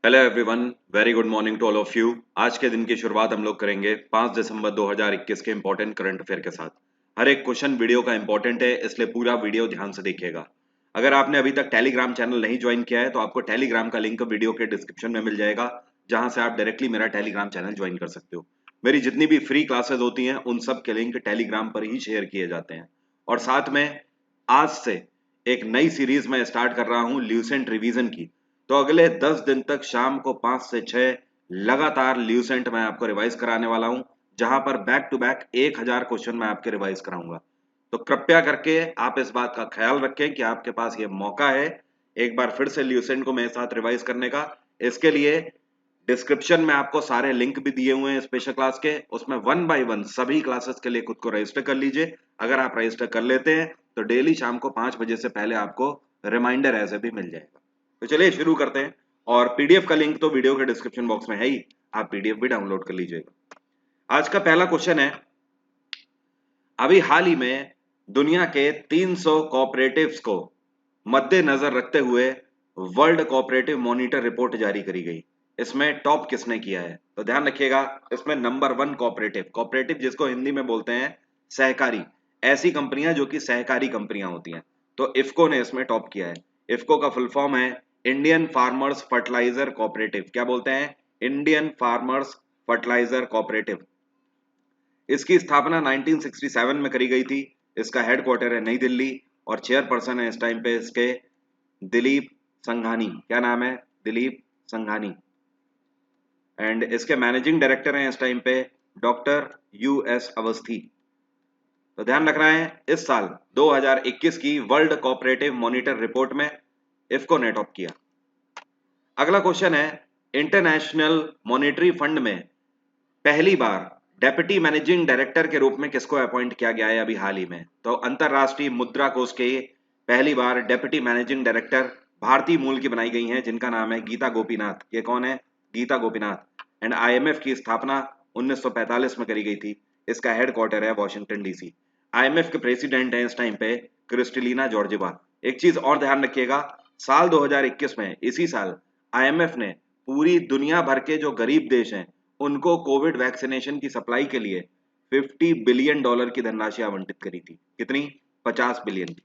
Hello everyone, very good morning to all of you. आज के दिन की शुरुआत हम लोग करेंगे 5 दिसंबर 2021 के इंपॉर्टेंट करंट अफेयर के साथ। हर एक क्वेश्चन वीडियो का इंपॉर्टेंट है, इसलिए पूरा वीडियो ध्यान से देखिएगा। अगर आपने अभी तक टेलीग्राम चैनल नहीं ज्वाइन किया है तो आपको टेलीग्राम का लिंक वीडियो के डिस्क्रिप्शन में मिल जाएगा, जहां से आप डायरेक्टली मेरा टेलीग्राम चैनल ज्वाइन कर सकते हो। मेरी जितनी भी फ्री क्लासेस होती हैं उन सब के लिंक टेलीग्राम पर ही शेयर किए जाते हैं। और साथ में आज से एक नई सीरीज में स्टार्ट कर रहा हूं ल्यूसेंट रिवीजन की। तो अगले 10 दिन तक शाम को 5 से 6 लगातार ल्यूसेंट मैं आपको रिवाइज कराने वाला हूं, जहां पर बैक टू बैक 1000 क्वेश्चन मैं आपके रिवाइज कराऊंगा। तो कृपया करके आप इस बात का ख्याल रखें कि आपके पास ये मौका है एक बार फिर से ल्यूसेंट को मेरे साथ रिवाइज करने का। इसके लिए डिस्क्रिप्शन में आपको सारे लिंक भी दिए हुए हैं स्पेशल क्लास के, उसमें वन बाय वन सभी क्लासेस के लिए खुद को रजिस्टर कर लीजिए। अगर आप रजिस्टर कर लेते हैं तो डेली शाम को 5 बजे से पहले आपको रिमाइंडर ऐसे भी मिल जाएगा। तो चलिए शुरू करते हैं। और पीडीएफ का लिंक तो वीडियो के डिस्क्रिप्शन बॉक्स में है ही, आप पीडीएफ भी डाउनलोड कर लीजिएगा। आज का पहला क्वेश्चन है, अभी हाल ही में दुनिया के 300 कोऑपरेटिव्स को मद्देनजर रखते हुए वर्ल्ड कोऑपरेटिव मॉनिटर रिपोर्ट जारी करी गई। इसमें टॉप किसने किया है? तो ध्यान रखिएगा, इसमें नंबर 1 कोऑपरेटिव, कोऑपरेटिव जिसको हिंदी में बोलते हैं सहकारी, ऐसी कंपनियां जो कि सहकारी कंपनियां होती हैं, तो इफको ने इसमें टॉप किया है। इफको का फुल फॉर्म है इंडियन फार्मर्स फर्टिलाइजर कोऑपरेटिव। क्या बोलते हैं? Indian farmers fertiliser cooperative. इसकी स्थापना 1967 में करी गई थी। इसका हेडक्वार्टर है नई दिल्ली और चेयरपर्सन है इस टाइम पे इसके दिलीप संघानी। क्या नाम है? दिलीप संघानी। एंड इसके मैनेजिंग डायरेक्टर हैं इस टाइम पे डॉक्टर यूएस अवस्थी। तो ध्यान रखना है, इस साल 2021 की वर्ल्ड कोऑपरेटिव मॉनिटर रिपोर्ट में इफको ने टॉप किया। अगला क्वेश्चन है, इंटरनेशनल मॉनिटरी फंड में पहली बार डेप्यूटी मैनेजिंग डायरेक्टर के रूप में किसको अपॉइंट किया गया है अभी हाल ही में? तो अंतरराष्ट्रीय मुद्रा कोष के पहली बार डेप्यूटी मैनेजिंग डायरेक्टर भारतीय मूल की बनाई गई हैं, जिनका नाम है गीता गोपीनाथ। ये कौन है? गीता गोपीनाथ। एंड आईएमएफ की स्थापना 1945 में करी गई थी। इसका हेडक्वार्टर है वॉशिंगटन डीसी। आईएमएफ के प्रेसिडेंट हैं इस टाइम पे क्रिस्टलिना जॉर्जिवा। एक चीज और ध्यान रखिएगा, साल 2021 में, इसी साल आईएमएफ ने पूरी दुनिया भर के जो गरीब देश हैं उनको कोविड वैक्सीनेशन की सप्लाई के लिए $50 बिलियन की धनराशि आवंटित करी थी। कितनी? 50 बिलियन की।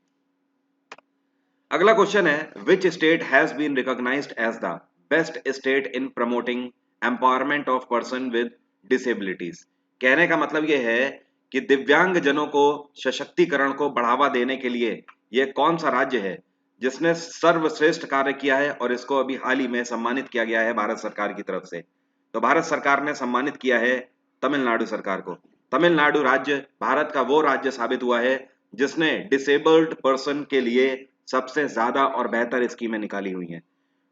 अगला क्वेश्चन है, which state has been recognised as the best state in promoting empowerment of person with disabilities? कहने का मतलब यह है कि दिव्यांग जनों को सशक्तिकरण को बढ़ावा देने के लिए यह कौन सा राज्य है जिसने सर्वश्रेष्ठ कार्य किया है और इसको अभी हाल ही में सम्मानित किया गया है भारत सरकार की तरफ से? तो भारत सरकार ने सम्मानित किया है तमिलनाडु सरकार को। तमिलनाडु राज्य भारत का वो राज्य साबित हुआ है जिसने डिसेबल्ड पर्सन के लिए सबसे ज्यादा और बेहतर स्कीमें निकाली हुई हैं।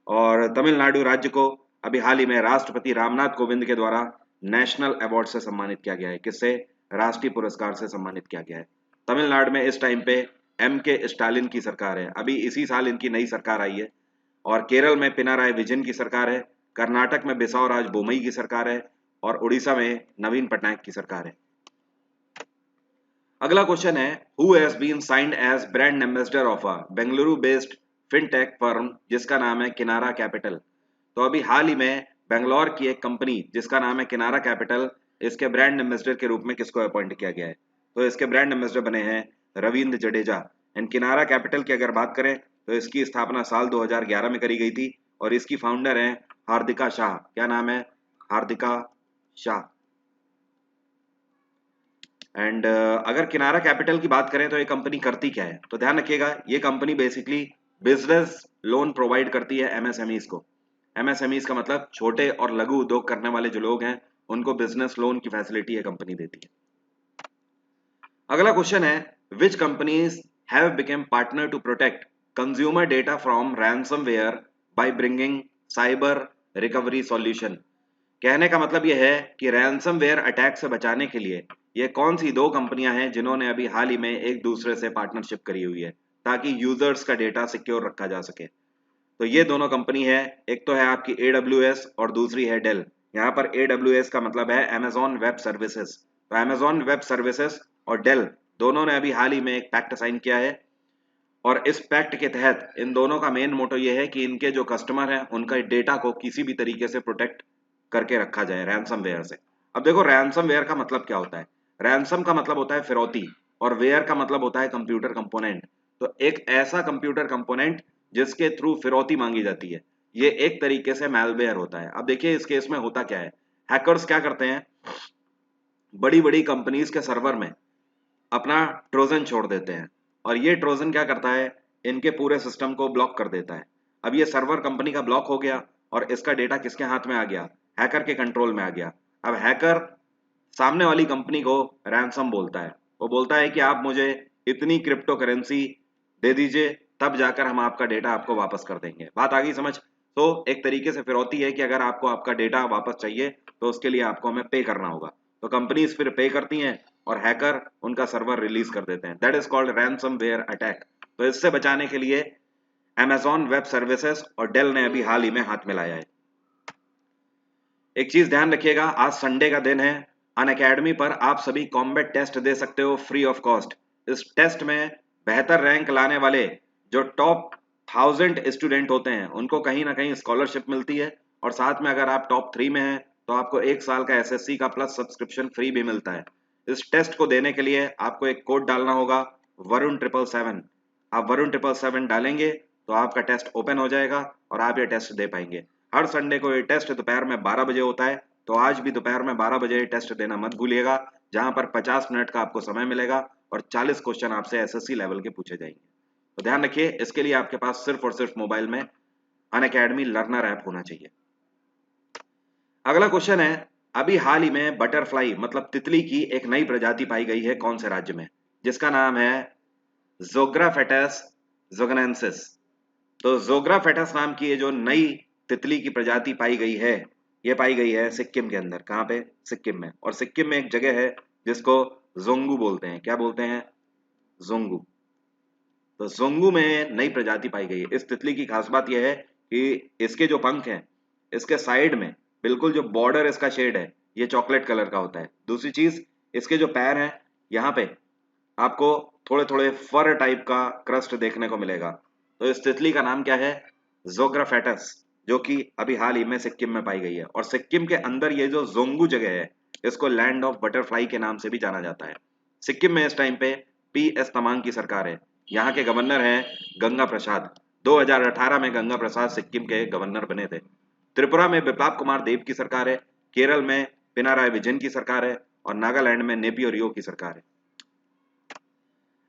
और तमिलनाडु राज्य को अभी हाल ही में राष्ट्रपति रामनाथ कोविंद के द्वारा नेशनल अवार्ड से सम्मानित किया गया है। किससे? राष्ट्रीय पुरस्कार से सम्मानित किया गया है। तमिलनाडु में इस टाइम पे एम के स्टालिन की सरकार है, अभी इसी साल इनकी नई सरकार आई है। और केरल में पिनाराई विजयन की सरकार है, कर्नाटक में बिसावराज बोमई की सरकार है और उड़ीसा में नवीन पटनायक की सरकार है। अगला क्वेश्चन है, who has been signed as brand ambassador of a Bengaluru based fintech firm जिसका नाम है किनारा कैपिटल? तो अभी हाल ही में बेंगलोर की एक कंपनी जिसका नाम है किनारा कैपिटल, इसके ब्रांड एम्बेसडर के रूप में किसको अपॉइंट किया गया है? तो इसके ब्रांड एम्बेसडर बने हैं रविंद्र जडेजा। एंड किनारा कैपिटल की अगर बात करें तो इसकी स्थापना साल 2011 में करी गई थी और इसकी फाउंडर हैं हार्दिका शाह। क्या नाम है? हार्दिका शाह। एंड अगर किनारा कैपिटल की बात करें तो ये कंपनी करती क्या है? तो ध्यान रखिएगा, ये company basically business loan provide करती है एमएसएमईज को। एमएसएमईज का मतलब छोटे और लघु उद्योग करने वाले जो लोग हैं उनको बिजनेस लोन की फैसिलिटी ये कंपनी देती है। अगला क्वेश्चन है, which companies have become partner to protect consumer data from ransomware by bringing cyber recovery solution? कहने का मतलब यह है कि रैंसमवेयर अटैक से बचाने के लिए ये कौन सी दो कंपनियां हैं जिन्होंने अभी हाल ही में एक दूसरे से पार्टनरशिप करी हुई है ताकि यूजर्स का डेटा सिक्योर रखा जा सके? तो ये दोनों कंपनी है, एक तो है आपकी AWS और दूसरी है डेल। यहाँ पर AWS का मतलब है Amazon वेब सर्विसेज। तो Amazon वेब सर्विसेज और डेल दोनों ने अभी हाल ही में एक पैक्ट साइन किया है और इस पैक्ट के तहत इन दोनों का मेन मोटो ये है कि इनके जो कस्टमर हैं उनका डेटा को किसी भी तरीके से प्रोटेक्ट करके रखा जाए रैंसमवेयर से। अब देखो रैंसमवेयर का मतलब क्या होता है। रैंसम का मतलब होता है फिरौती और वेयर का मतलब होता है कंप्यूटर कंपोनेंट। तो एक ऐसा कंप्यूटर कंपोनेंट जिसके थ्रू फिरौती मांगी जाती है, ये एक तरीके से मैलवेयर होता है। अब देखिए इस केस में होता क्या है, हैकर्स क्या करते हैं, बड़ी बड़ी कंपनीज के सर्वर में अपना ट्रोजन छोड़ देते हैं और ये ट्रोजन क्या करता है, इनके पूरे सिस्टम को ब्लॉक कर देता है। अब ये सर्वर कंपनी का ब्लॉक हो गया और इसका डेटा किसके हाथ में आ गया, हैकर के कंट्रोल में आ गया। अब हैकर सामने वाली कंपनी को रैंसम बोलता है, वो बोलता है कि आप मुझे इतनी क्रिप्टो करेंसी दे दीजिए, तब जाकर हम आपका डेटा आपको वापस कर देंगे। बात आ गई समझ। तो एक तरीके से फिरौती है कि अगर आपको आपका डेटा वापस चाहिए तो उसके लिए आपको हमें पे करना होगा। तो कंपनीज फिर पे करती हैं और हैकर उनका सर्वर रिलीज कर देते हैं। That is called ransomware attack. तो इससे बचाने के लिए Amazon वेब सर्विसेज और डेल ने अभी हाल ही में हाथ मिलाया है। एक चीज ध्यान रखिएगा, आज संडे का दिन है। अनअकैडमी पर आप सभी कॉम्बैट टेस्ट दे सकते हो फ्री ऑफ कॉस्ट। इस टेस्ट में बेहतर रैंक लाने वाले जो टॉप 1000 स्टूडेंट होते हैं उनको कहीं ना कहीं स्कॉलरशिप मिलती है और साथ में अगर आप टॉप 3 में हैं तो आपको 1 साल का एसएससी का प्लस सब्सक्रिप्शन फ्री भी मिलता है। इस टेस्ट को देने के लिए आपको एक कोड डालना होगा, वरुण 777। आप वरुण 777 डालेंगे तो आपका टेस्ट ओपन हो जाएगा और आप ये टेस्ट दे पाएंगे। हर संडे को ये टेस्ट दोपहर में 12 बजे होता है, तो आज भी दोपहर में 12 बजे टेस्ट देना मत भूलिएगा, जहां पर 50 मिनट का आपको समय मिलेगा और 40 क्वेश्चन आपसे एसएससी लेवल के पूछे जाएंगे। तो ध्यान रखिए, इसके लिए आपके पास सिर्फ और सिर्फ मोबाइल में अनअकैडमी लर्नर ऐप होना चाहिए। अगला क्वेश्चन है, अभी हाल ही में बटरफ्लाई मतलब तितली की एक नई प्रजाति पाई गई है कौन से राज्य में, जिसका नाम है जोग्राफेटस जोगनेंसिस। तो जोग्राफेटस नाम की ये जो नई तितली की प्रजाति पाई गई है, ये पाई गई है सिक्किम के अंदर। कहाँ पे, सिक्किम में। और सिक्किम में एक जगह है जिसको जोंगू बोलते हैं। क्या बोलते हैं, जोंगू। तो जोंगू में नई प्रजाति पाई गई है। इस तितली की खास बात यह है कि इसके जो पंख हैं, इसके साइड में बिल्कुल जो बॉर्डर इसका शेड है ये चॉकलेट कलर का होता है। दूसरी चीज, इसके जो पैर हैं यहाँ पे आपको थोड़े थोड़े फर टाइप का क्रस्ट देखने को मिलेगा। तो इस तितली का नाम क्या है, जोग्राफेटस, जो कि अभी हाल ही में सिक्किम में पाई गई है। और सिक्किम के अंदर ये जो जोंगू जगह है इसको लैंड ऑफ बटरफ्लाई के नाम से भी जाना जाता है। सिक्किम में इस टाइम पे PS तमांग की सरकार है। यहाँ के गवर्नर हैं गंगा प्रसाद। 2018 में गंगा प्रसाद सिक्किम के गवर्नर बने थे। त्रिपुरा में बिप्लब कुमार देव की सरकार है। केरल में पिनाराय विजयन की सरकार है और नागालैंड में नेपियो रियो की सरकार है।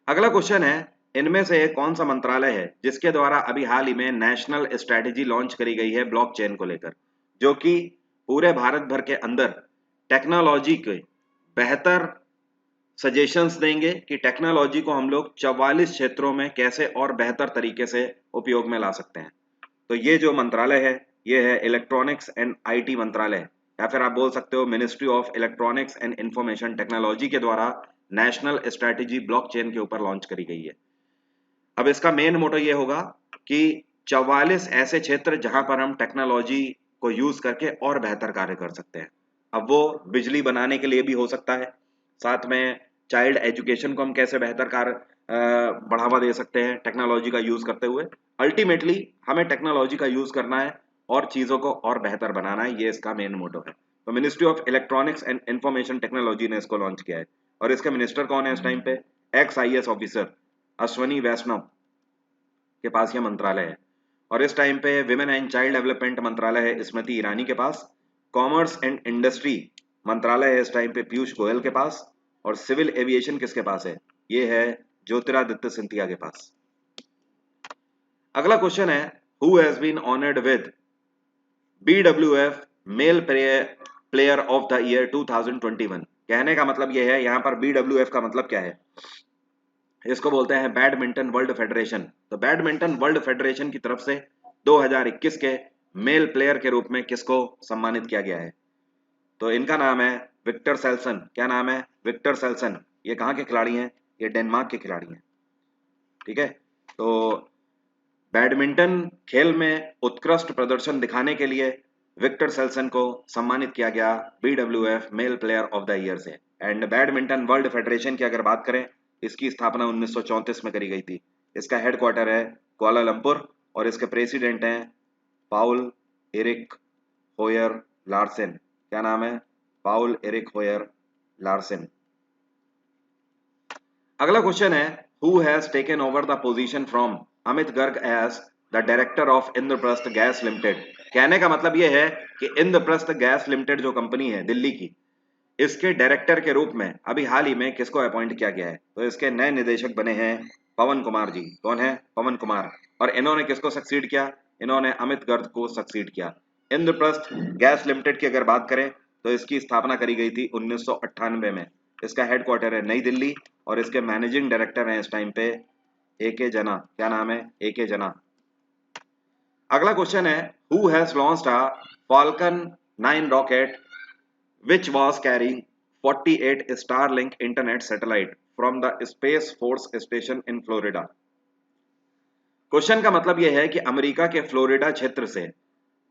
अगला क्वेश्चन है, इनमें से कौन सा मंत्रालय है जिसके द्वारा अभी हाल ही में नेशनल स्ट्रेटेजी लॉन्च करी गई है ब्लॉकचेन को लेकर, जो कि पूरे भारत भर के अंदर टेक्नोलॉजी के बेहतर सजेशंस देंगे कि टेक्नोलॉजी को हम लोग 44 क्षेत्रों में कैसे और बेहतर तरीके से उपयोग में ला सकते हैं। तो ये जो मंत्रालय है ये है इलेक्ट्रॉनिक्स एंड आईटी मंत्रालय, या फिर आप बोल सकते हो ministry of electronics and information technology के द्वारा नेशनल स्ट्रेटेजी ब्लॉकचेन के ऊपर लॉन्च करी गई है। अब इसका मेन मोटो ये होगा कि 44 ऐसे क्षेत्र जहां पर हम टेक्नोलॉजी को यूज करके और बेहतर कार्य कर सकते हैं। अब वो बिजली बनाने के लिए भी हो सकता है, साथ में चाइल्ड एजुकेशन को हम कैसे बेहतर कार्य बढ़ावा दे सकते हैं टेक्नोलॉजी का यूज करते हुए। अल्टीमेटली हमें टेक्नोलॉजी का यूज करना है और चीजों को और बेहतर बनाना है, ये इसका मेन मोटो है। तो ministry of electronics and information technology ने इसको लॉन्च किया है और इसके मिनिस्टर कौन है इस टाइम पे, एक्स IAS ऑफिसर अश्वनी वैष्णव के पास यह मंत्रालय है। और इस टाइम पे विमेन एंड चाइल्ड डेवलपमेंट मंत्रालय है स्मृति ईरानी के पास। कॉमर्स एंड इंडस्ट्री मंत्रालय है इस टाइम पे पीयूष गोयल के पास। और सिविल एविएशन किसके पास है, ये है ज्योतिरादित्य सिंधिया के पास। अगला क्वेश्चन है, who has been honoured with BWF male player of the year 2021। कहने का मतलब यह है, यहाँ पर BWF का मतलब क्या है, इसको बोलते हैं बैडमिंटन वर्ल्ड फेडरेशन। तो बैडमिंटन वर्ल्ड फेडरेशन की तरफ से 2021 के मेल प्लेयर के रूप में किसको सम्मानित किया गया है, तो इनका नाम है विक्टर सेल्सन। क्या नाम है, विक्टर सेल्सन। ये कहाँ के खिलाड़ी हैं, ये डेनमार्क के खिलाड़ी हैं। ठीक है, तो बैडमिंटन खेल में उत्कृष्ट प्रदर्शन दिखाने के लिए विक्टर सेल्सन को सम्मानित किया गया BWF male player of the year से। एंड बैडमिंटन वर्ल्ड फेडरेशन की अगर बात करें, इसकी स्थापना 1934 में करी गई थी। इसका हेडक्वार्टर है कुआलालंपुर और इसके प्रेसिडेंट हैं पाउल एरिक होयर लार्सन। क्या नाम है? Poul Erik Hoyer Larsen. अगला क्वेश्चन है who has taken over the position from Amit Garg as the director of Indraprastha gas limited. कहने का मतलब यह है कि इंद्रप्रस्थ गैस लिमिटेड जो कंपनी है दिल्ली की, इसके डायरेक्टर के रूप में अभी हाल ही में किसको अपॉइंट किया गया है? तो इसके नए निदेशक बने हैं पवन कुमार जी। कौन है? पवन कुमार। और इन्होंने किसको सक्सीड किया? इन्होंने अमित गर्ग को सक्सीड किया। इंद्रप्रस्थ गैस लिमिटेड की अगर बात करें तो इसकी स्थापना करी गई थी 1998 में। इसका हेडक्वार्टर है नई दिल्ली और इसके मैनेजिंग डायरेक्टर हैं इस टाइम पे ए.के. जना। क्या नाम है? ए.के. जना। अगला क्वेश्चन है who has launched a falcon 9 rocket which was carrying 48 Starlink internet satellite from the Space Force Station in Florida। Question का मतलब यह है कि अमेरिका के फ्लोरिडा क्षेत्र से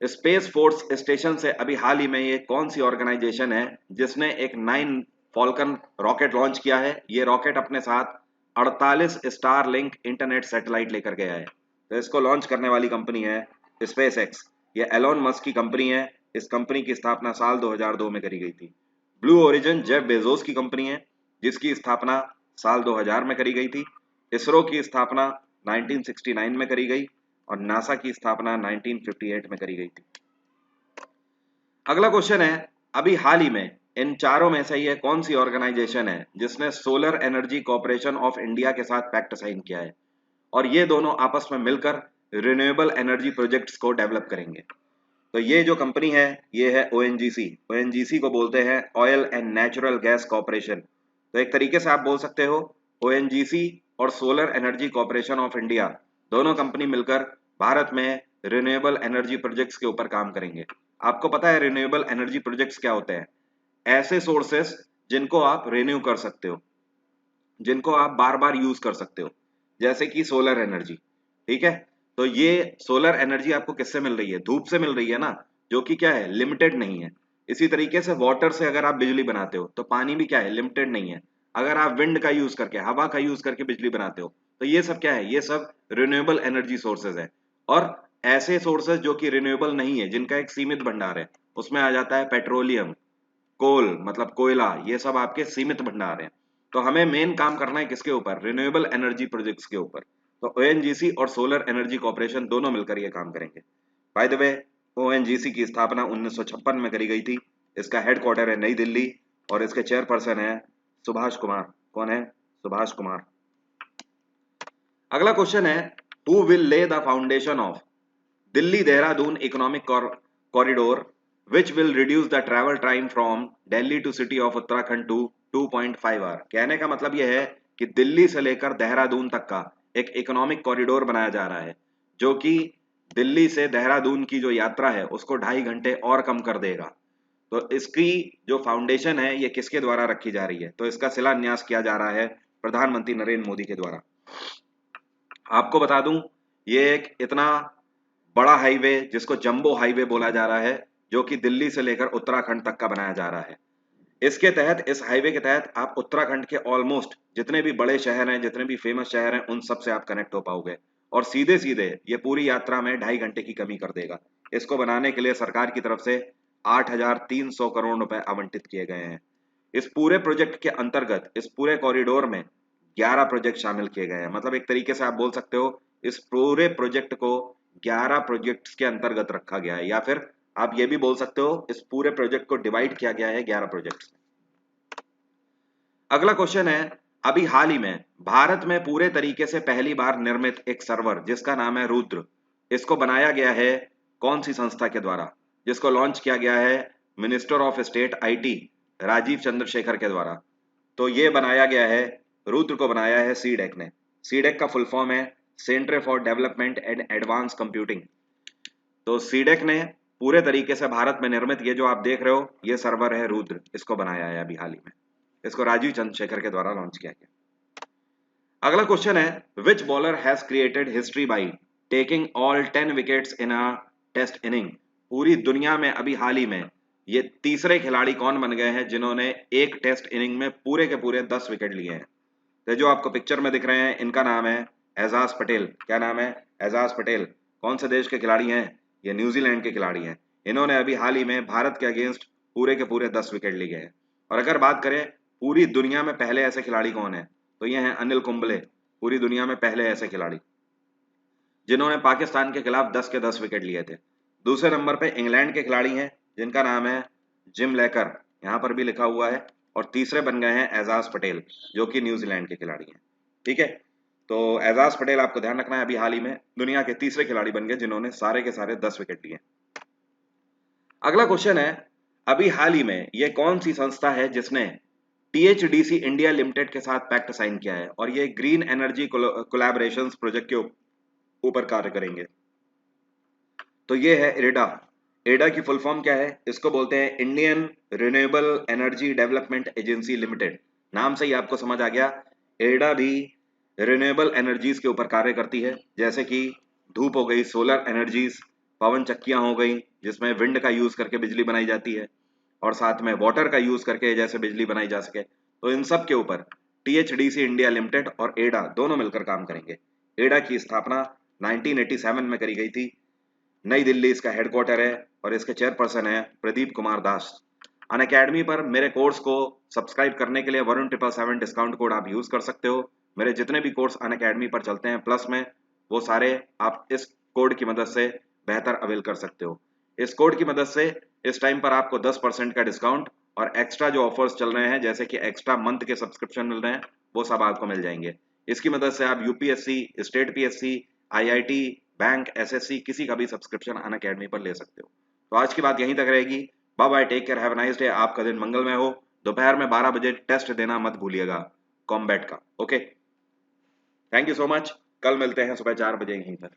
स्पेस फोर्स स्टेशन से अभी हाल ही में ये कौन सी ऑर्गेनाइजेशन है जिसने एक 9 फॉल्कन रॉकेट लॉन्च किया है? ये रॉकेट अपने साथ 48 स्टारलिंक इंटरनेट सैटेलाइट लेकर गया है। तो इसको लॉन्च करने वाली कंपनी है स्पेस एक्स। ये एलोन मस्क की कंपनी है। इस कंपनी की स्थापना साल 2002 में करी गई थी। ब्लू ओरिजिन जेफ बेजोस की कंपनी है जिसकी स्थापना साल 2000 में करी गई थी। इसरो की स्थापना 1969 में करी गई और नासा की स्थापना 1958 में करी गई थी। अगला क्वेश्चन है अभी हाल ही में इन चारों में से ये कौन सी ऑर्गेनाइजेशन है जिसने solar energy corporation of India के साथ पैक्ट साइन किया है और ये दोनों आपस में मिलकर रिन्यूएबल एनर्जी प्रोजेक्ट्स को डेवलप करेंगे? तो ये जो कंपनी है ये है ओएनजीसी। ओएनजीसी को बोलते हैं oil and natural gas corporation. तो एक तरीके से आप बोल सकते हो ओएनजीसी और solar energy corporation of India दोनों कंपनी मिलकर भारत में रिन्यूएबल एनर्जी प्रोजेक्ट्स के ऊपर काम करेंगे। आपको पता है रिन्यूएबल एनर्जी प्रोजेक्ट्स क्या होते हैं? ऐसे सोर्सेस जिनको आप रिन्यू कर सकते हो, जिनको आप बार बार यूज कर सकते हो, जैसे कि सोलर एनर्जी। ठीक है, तो ये सोलर एनर्जी आपको किससे मिल रही है? धूप से मिल रही है ना, जो कि क्या है, लिमिटेड नहीं है। इसी तरीके से वाटर से अगर आप बिजली बनाते हो तो पानी भी क्या है, लिमिटेड नहीं है। अगर आप विंड का यूज करके, हवा का यूज करके बिजली बनाते हो तो ये सब क्या है, ये सब रिन्यूएबल एनर्जी सोर्सेज है। और ऐसे सोर्सेज जो कि रिन्यूएबल नहीं है, जिनका एक सीमित भंडार है, उसमें आ जाता है पेट्रोलियम, कोल मतलब कोयला, ये सब आपके सीमित भंडार हैं। तो हमें मेन काम करना है किसके ऊपर? रिन्यूएबल एनर्जी प्रोजेक्ट्स के ऊपर। तो ओएनजीसी और सोलर एनर्जी कॉर्पोरेशन दोनों मिलकर ये काम करेंगे। बाय द वे ओएनजीसी की स्थापना 1956 में करी गई थी। इसका हेडक्वार्टर है नई दिल्ली और इसके चेयरपर्सन है सुभाष कुमार। कौन है? सुभाष कुमार। अगला क्वेश्चन है who will lay the foundation of Delhi Dehradun economic corridor which will reduce the travel time from Delhi to city of Uttarakhand to 2.5 hour। कहने का मतलब यह है कि दिल्ली से लेकर देहरादून तक का एक इकोनॉमिक कॉरिडोर बनाया जा रहा है जो कि दिल्ली से देहरादून की जो यात्रा है उसको 2.5 घंटे और कम कर देगा। तो इसकी जो फाउंडेशन है ये किसके द्वारा रखी जा रही है? तो इसका शिलान्यास किया जा रहा है प्रधानमंत्री नरेंद्र मोदी के द्वारा। आपको बता दूं ये एक इतना बड़ा हाईवे जिसको जंबो हाईवे बोला जा रहा है जो कि दिल्ली से लेकर उत्तराखंड तक का बनाया जा रहा है। इसके तहत, इस हाईवे के तहत आप उत्तराखंड के ऑलमोस्ट जितने भी बड़े शहर हैं, जितने भी फेमस शहर हैं, उन सब से आप कनेक्ट हो पाओगे और सीधे सीधे ये पूरी यात्रा में 2.5 घंटे की कमी कर देगा। इसको बनाने के लिए सरकार की तरफ से 8,300 करोड़ रुपए आवंटित किए गए हैं। इस पूरे प्रोजेक्ट के अंतर्गत इस पूरे कॉरिडोर में 11 प्रोजेक्ट शामिल किए गए हैं। मतलब एक तरीके से आप बोल सकते हो इस पूरे प्रोजेक्ट को 11 प्रोजेक्ट्स के अंतर्गत रखा गया है, या फिर आप ये भी बोल सकते हो इस पूरे प्रोजेक्ट को डिवाइड किया गया है 11 प्रोजेक्ट्स में। अगला क्वेश्चन है अभी हाल ही में भारत में पूरे तरीके से पहली बार निर्मित एक सर्वर जिसका नाम है रुद्र, इसको बनाया गया है कौन सी संस्था के द्वारा? जिसको लॉन्च किया गया है minister of state IT Rajeev Chandrasekhar के द्वारा। तो ये बनाया गया है, रुद्र को बनाया है सीडेक ने। सीडेक का फुल फॉर्म है centre for development and advance computing. तो सीडेक ने पूरे तरीके से भारत में निर्मित ये जो आप देख रहे हो ये सर्वर है रुद्र, इसको बनाया है अभी हाल ही में। इसको राजीव चंद्रशेखर के द्वारा लॉन्च किया गया। अगला क्वेश्चन है which bowler has created history by taking all 10 wickets in a test inning. पूरी दुनिया में अभी हाल ही में ये तीसरे खिलाड़ी कौन बन गए हैं जिन्होंने एक टेस्ट इनिंग में पूरे के पूरे 10 विकेट लिए हैं। तो जो आपको पिक्चर में दिख रहे हैं इनका नाम है एजाज पटेल। क्या नाम है? एजाज पटेल। कौन से देश के खिलाड़ी हैं? ये न्यूजीलैंड के खिलाड़ी हैं। इन्होंने अभी हाल ही में भारत के अगेंस्ट पूरे के पूरे 10 विकेट लिए हैं। और अगर बात करें पूरी दुनिया में पहले ऐसे खिलाड़ी कौन है, तो ये हैं अनिल कुंबले। पूरी दुनिया में पहले ऐसे खिलाड़ी जिन्होंने पाकिस्तान के खिलाफ 10 के 10 विकेट लिए थे। दूसरे नंबर पे इंग्लैंड के खिलाड़ी हैं जिनका नाम है जिम लेकर, यहाँ पर भी लिखा हुआ है। और तीसरे बन गए हैं एजाज पटेल, जो कि न्यूजीलैंड के खिलाड़ी हैं। ठीक है, तो एजाज पटेल आपको ध्यान रखना है, अभी हाल ही में दुनिया के तीसरे खिलाड़ी बन गए जिन्होंने सारे के सारे 10 विकेट लिए। अगला क्वेश्चन है, अभी हाल ही में ये कौन सी संस्था है जिसने टीएचडीसी इंडिया लिमिटेड के साथ पैक्ट साइन किया है और ये ग्रीन एनर्जी कोलैबोरेशंस प्रोजेक्ट के ऊपर कार्य करेंगे? तो ये है एडा। एडा की फुल फॉर्म क्या है? इसको बोलते हैं Indian renewable energy development agency limited. नाम से ही आपको समझ आ गया, एडा भी रिन्यूएबल एनर्जीज के ऊपर कार्य करती है, जैसे कि धूप हो गई, सोलर एनर्जीज, पवन चक्कियां हो गई जिसमें विंड का यूज करके बिजली बनाई जाती है, और साथ में वाटर का यूज करके जैसे बिजली बनाई जा सके। तो इन सब के ऊपर टीएचडीसी इंडिया लिमिटेड और एडा दोनों मिलकर काम करेंगे। एडा की स्थापना 1987 में करी गई थी। नई दिल्ली इसका हेडक्वार्टर है और इसके चेयरपर्सन है प्रदीप कुमार दास। अनअकैडमी पर मेरे कोर्स को सब्सक्राइब करने के लिए वरुण 777 डिस्काउंट कोड आप यूज कर सकते हो। मेरे जितने भी कोर्स अनअकैडमी पर चलते हैं प्लस में, वो सारे आप इस कोड की मदद से बेहतर अवेल कर सकते हो। इस कोड की मदद से इस टाइम पर आपको 10% का डिस्काउंट और एक्स्ट्रा जो ऑफर्स चल रहे हैं, जैसे कि एक्स्ट्रा मंथ के सब्सक्रिप्शन मिल रहे हैं, वो सब आपको मिल जाएंगे। इसकी मदद से आप UPSC, state PSC, IIT, bank, SSC, किसी का भी सब्सक्रिप्शन अनअकैडमी पर ले सकते हो। तो आज की बात यहीं तक रहेगी। Bye bye, take care, have a nice day. आपका दिन मंगलमय हो। दोपहर में 12 बजे टेस्ट देना मत भूलिएगा कॉम्बैट का। Okay, thank you so much. कल मिलते हैं सुबह 4 बजे यहीं पर।